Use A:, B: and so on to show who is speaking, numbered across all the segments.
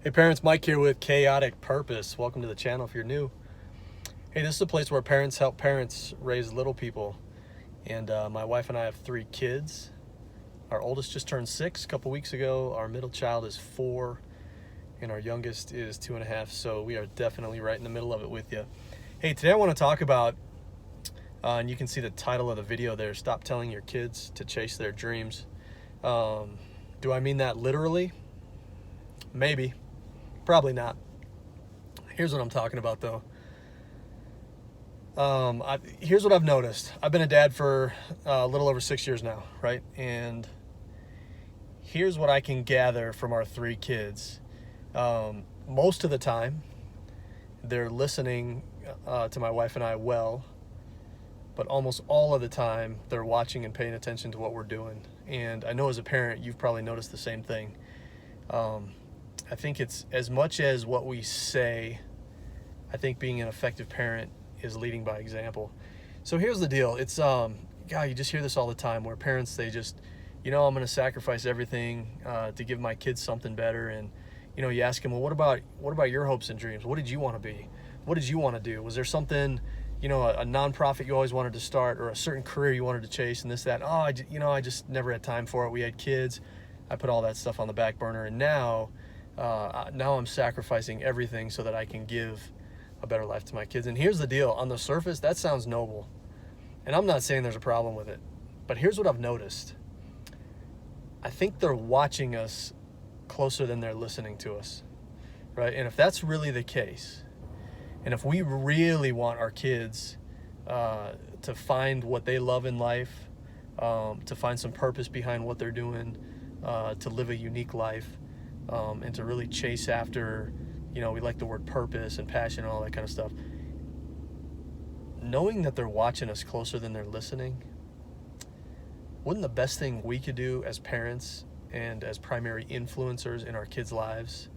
A: Hey parents, Mike here with Chaotic Purpose. Welcome to the channel if you're new. Hey, this is a place where parents help parents raise little people. And my wife and I have 3 kids. Our oldest just turned 6 a couple weeks ago. Our middle child is 4. And our youngest is 2.5. So we are definitely right in the middle of it with you. Hey, today I want to talk about, and you can see the title of the video there, Stop Telling Your Kids to Chase Their Dreams. Do I mean that literally? Maybe. Probably not. Here's what I'm talking about, though. Here's what I've noticed. I've been a dad for a little over 6 years now, right? And here's what I can gather from our 3 kids. Most of the time, they're listening to my wife and I well, but almost all of the time, they're watching and paying attention to what we're doing. And I know as a parent, you've probably noticed the same thing. I think it's as much as what we say. I think being an effective parent is leading by example. So here's the deal. It's God, you just hear this all the time where parents, they just, I'm going to sacrifice everything to give my kids something better. And you ask them, well, what about your hopes and dreams? What did you want to be? What did you want to do? Was there something, a nonprofit you always wanted to start, or a certain career you wanted to chase, and this, that? I just never had time for it. We had kids. I put all that stuff on the back burner, and now I'm sacrificing everything so that I can give a better life to my kids. And here's the deal. On the surface, that sounds noble. And I'm not saying there's a problem with it. But here's what I've noticed. I think they're watching us closer than they're listening to us, right? And if that's really the case, and if we really want our kids to find what they love in life, to find some purpose behind what they're doing, to live a unique life, and to really chase after, we like the word purpose and passion and all that kind of stuff. Knowing that they're watching us closer than they're listening, wouldn't the best thing we could do as parents and as primary influencers in our kids' lives,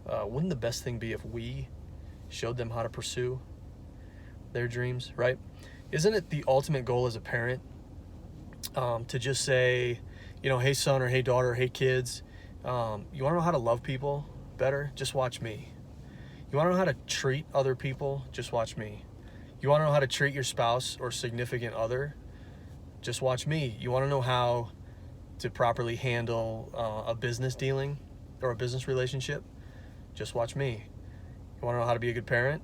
A: wouldn't the best thing be if we showed them how to pursue their dreams, right? Isn't it the ultimate goal as a parent to just say, hey son, or hey daughter, or hey kids, you want to know how to love people better? Just watch me. You want to know how to treat other people? Just watch me. You want to know how to treat your spouse or significant other? Just watch me. You want to know how to properly handle a business dealing or a business relationship? Just watch me. You want to know how to be a good parent?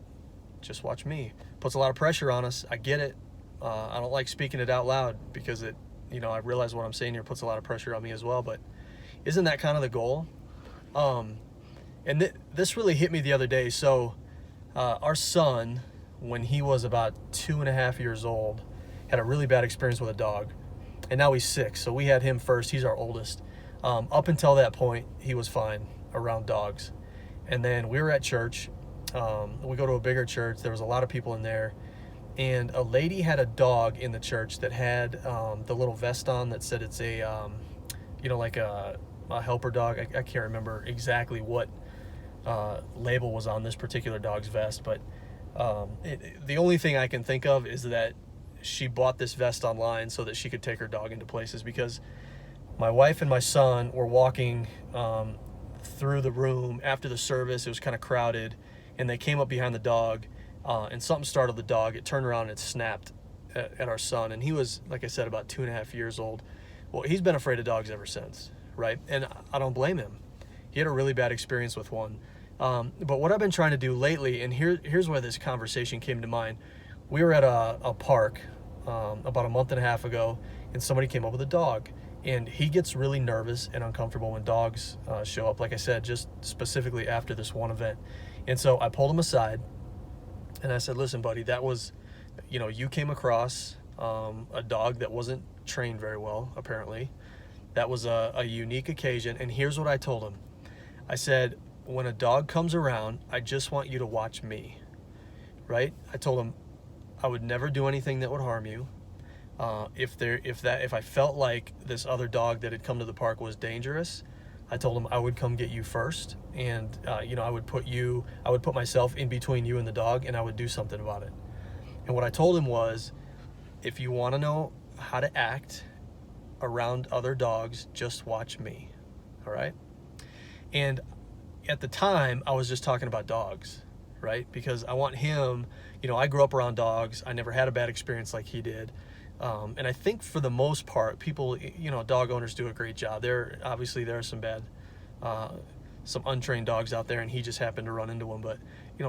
A: Just watch me. Puts a lot of pressure on us. I get it. I don't like speaking it out loud because it, I realize what I'm saying here puts a lot of pressure on me as well, but isn't that kind of the goal? And this really hit me the other day. So our son, when he was about 2.5 years old, had a really bad experience with a dog. And now he's 6. So we had him first. He's our oldest. Up until that point, he was fine around dogs. And then we were at church. We go to a bigger church. There was a lot of people in there. And a lady had a dog in the church that had the little vest on that said it's a, like a helper dog. I can't remember exactly what label was on this particular dog's vest, but the only thing I can think of is that she bought this vest online so that she could take her dog into places, because my wife and my son were walking through the room after the service. It was kind of crowded, and they came up behind the dog, and something startled the dog. It turned around and it snapped at our son, and he was, like I said, about 2.5 years old. Well, he's been afraid of dogs ever since, right? And I don't blame him. He had a really bad experience with one. But what I've been trying to do lately, and here's where this conversation came to mind. We were at a park about a month and a half ago, and somebody came up with a dog. And he gets really nervous and uncomfortable when dogs show up, like I said, just specifically after this one event. And so I pulled him aside, and I said, listen, buddy, that was, you came across a dog that wasn't trained very well, apparently. That was a unique occasion. And here's what I told him. I said, when a dog comes around, I just want you to watch me, right? I told him I would never do anything that would harm you. If I felt like this other dog that had come to the park was dangerous, I told him I would come get you first, and I would put myself in between you and the dog, and I would do something about it. And what I told him was, if you want to know how to act around other dogs, just watch me. All right? And at the time, I was just talking about dogs, right? Because I want him, I grew up around dogs. I never had a bad experience like he did. And I think for the most part, people, dog owners do a great job. There are some bad, some untrained dogs out there, and he just happened to run into one. But,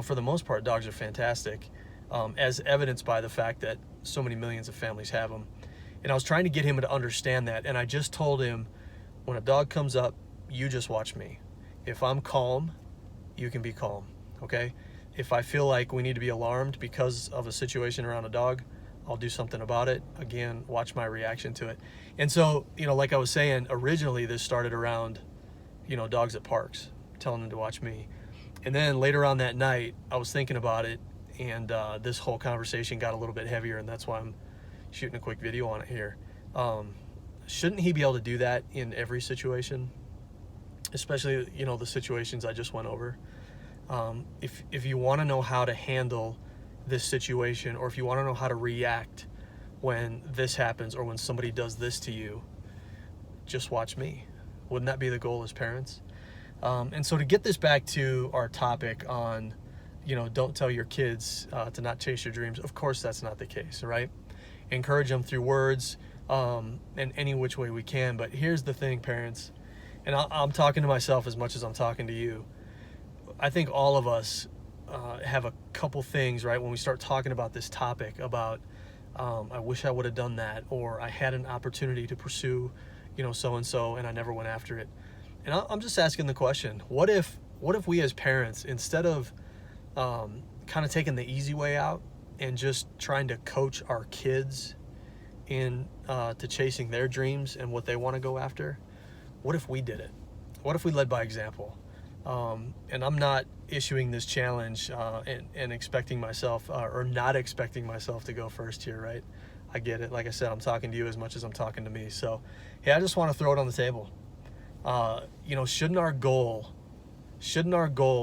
A: for the most part, dogs are fantastic, as evidenced by the fact that so many millions of families have them. And I was trying to get him to understand that. And I just told him, when a dog comes up, you just watch me. If I'm calm, you can be calm, okay? If I feel like we need to be alarmed because of a situation around a dog, I'll do something about it. Again, watch my reaction to it. And so, like I was saying, originally this started around, dogs at parks, telling them to watch me. And then later on that night, I was thinking about it, and this whole conversation got a little bit heavier, and that's why I'm shooting a quick video on it here. Shouldn't he be able to do that in every situation? Especially, the situations I just went over. If you want to know how to handle this situation, or if you want to know how to react when this happens or when somebody does this to you, just watch me. Wouldn't that be the goal as parents? And so to get this back to our topic on, don't tell your kids to not chase your dreams. Of course, that's not the case, right? Encourage them through words, in any which way we can. But here's the thing, parents, and I'm talking to myself as much as I'm talking to you. I think all of us have a couple things, right, when we start talking about this topic about, I wish I would have done that, or I had an opportunity to pursue, so-and-so, and I never went after it. And I'm just asking the question, what if we as parents, instead of kind of taking the easy way out and just trying to coach our kids in to chasing their dreams and what they want to go after, what if we did it? What if we led by example? And I'm not issuing this challenge and expecting myself or not expecting myself to go first here, right? I get it. Like I said, I'm talking to you as much as I'm talking to me. So, hey, I just want to throw it on the table. Shouldn't our goal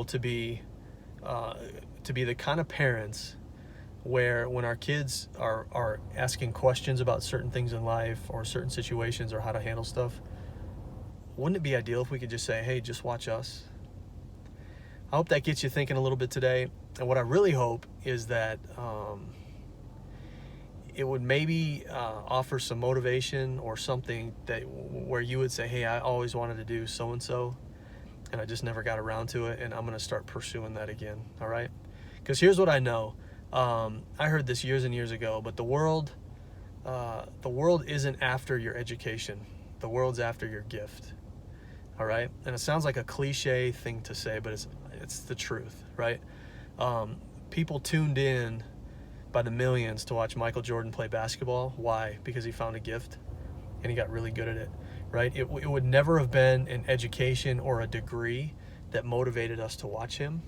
A: to be the kind of parents where when our kids are asking questions about certain things in life or certain situations or how to handle stuff, wouldn't it be ideal if we could just say, hey, just watch us? I hope that gets you thinking a little bit today. And what I really hope is that it would maybe offer some motivation or something where you would say, hey, I always wanted to do so-and-so, and I just never got around to it, and I'm going to start pursuing that again, all right? Because here's what I know. I heard this years and years ago, but the world isn't after your education. The world's after your gift. All right, and it sounds like a cliche thing to say, but it's the truth, right? People tuned in by the millions to watch Michael Jordan play basketball. Why? Because he found a gift and he got really good at it, right? It would never have been an education or a degree that motivated us to watch him.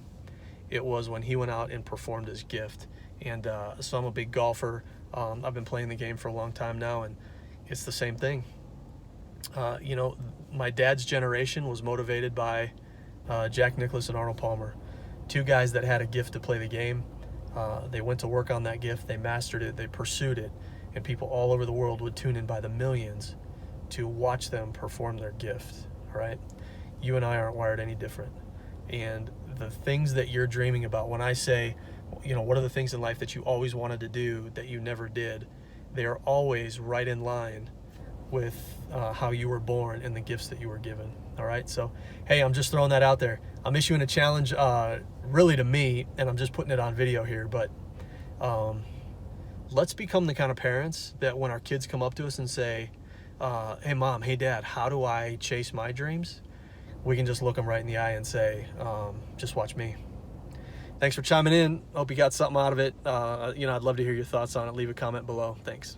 A: It was when he went out and performed his gift. And so I'm a big golfer. I've been playing the game for a long time now, and it's the same thing. My dad's generation was motivated by Jack Nicklaus and Arnold Palmer, two guys that had a gift to play the game. They went to work on that gift, they mastered it, they pursued it, and people all over the world would tune in by the millions to watch them perform their gift, all right? You and I aren't wired any different. And the things that you're dreaming about, when I say, what are the things in life that you always wanted to do that you never did, they are always right in line with how you were born and the gifts that you were given. All right, so hey, I'm just throwing that out there. I'm issuing a challenge really to me, and I'm just putting it on video here, but let's become the kind of parents that when our kids come up to us and say, hey mom, hey dad, how do I chase my dreams? We can just look them right in the eye and say, just watch me. Thanks for chiming in. Hope you got something out of it. I'd love to hear your thoughts on it. Leave a comment below. Thanks.